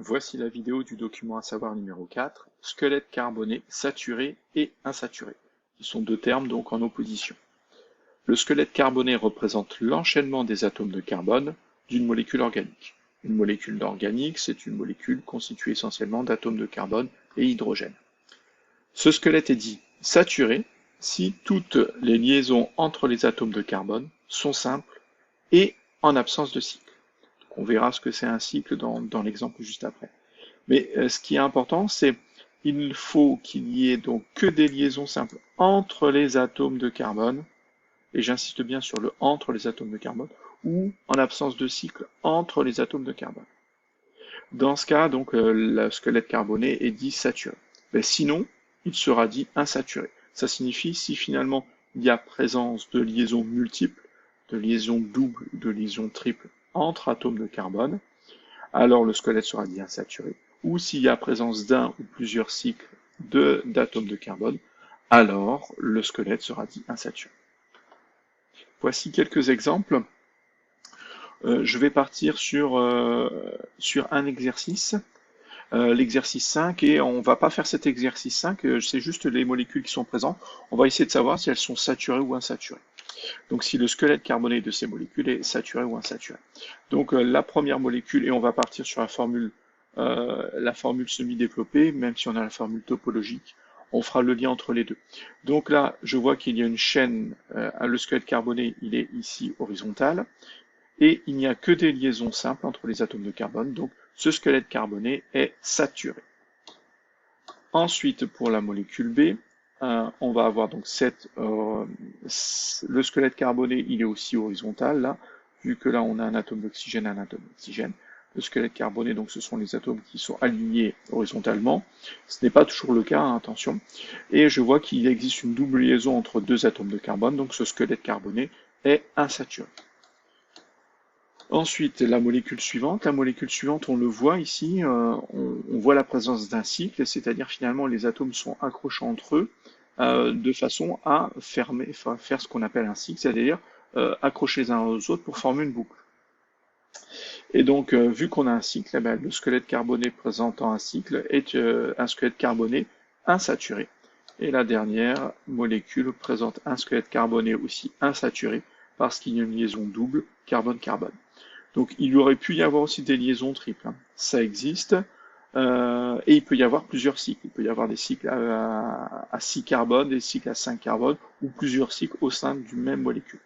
Voici la vidéo du document à savoir numéro 4, squelette carboné saturé et insaturé, qui sont deux termes donc en opposition. Le squelette carboné représente l'enchaînement des atomes de carbone d'une molécule organique. Une molécule organique, c'est une molécule constituée essentiellement d'atomes de carbone et hydrogène. Ce squelette est dit saturé si toutes les liaisons entre les atomes de carbone sont simples et en absence de cycle. On verra ce que c'est un cycle dans l'exemple juste après. Mais ce qui est important, c'est qu'il faut qu'il y ait donc que des liaisons simples entre les atomes de carbone, et j'insiste bien sur le entre les atomes de carbone, ou en absence de cycle entre les atomes de carbone. Dans ce cas, donc, le squelette carboné est dit saturé. Mais sinon, il sera dit insaturé. Ça signifie si finalement il y a présence de liaisons multiples, de liaisons doubles ou de liaisons triples entre atomes de carbone, alors le squelette sera dit insaturé. Ou s'il y a présence d'un ou plusieurs cycles d'atomes de carbone, alors le squelette sera dit insaturé. Voici quelques exemples. Je vais partir sur un exercice, l'exercice 5, et on ne va pas faire cet exercice 5, c'est juste les molécules qui sont présentes. On va essayer de savoir si elles sont saturées ou insaturées. Donc si le squelette carboné de ces molécules est saturé ou insaturé. Donc la première molécule, et on va partir sur la formule semi-développée, même si on a la formule topologique, on fera le lien entre les deux. Donc là, je vois qu'il y a une chaîne, le squelette carboné, il est ici horizontal, et il n'y a que des liaisons simples entre les atomes de carbone, donc ce squelette carboné est saturé. Ensuite, pour la molécule B, on va avoir donc le squelette carboné, il est aussi horizontal, là, vu que là on a un atome d'oxygène, un atome d'oxygène. Le squelette carboné, donc ce sont les atomes qui sont alignés horizontalement. Ce n'est pas toujours le cas, hein, attention. Et je vois qu'il existe une double liaison entre deux atomes de carbone, donc ce squelette carboné est insaturé. Ensuite, la molécule suivante, on le voit ici, on voit la présence d'un cycle, c'est-à-dire finalement les atomes sont accrochés entre eux de façon à faire ce qu'on appelle un cycle, c'est-à-dire accrocher les uns aux autres pour former une boucle. Et donc, vu qu'on a un cycle, eh bien, le squelette carboné présentant un cycle est un squelette carboné insaturé. Et la dernière molécule présente un squelette carboné aussi insaturé parce qu'il y a une liaison double carbone-carbone. Donc il aurait pu y avoir aussi des liaisons triples, hein. Ça existe, et il peut y avoir plusieurs cycles. Il peut y avoir des cycles à 6 carbones, des cycles à 5 carbones, ou plusieurs cycles au sein d'une même molécule.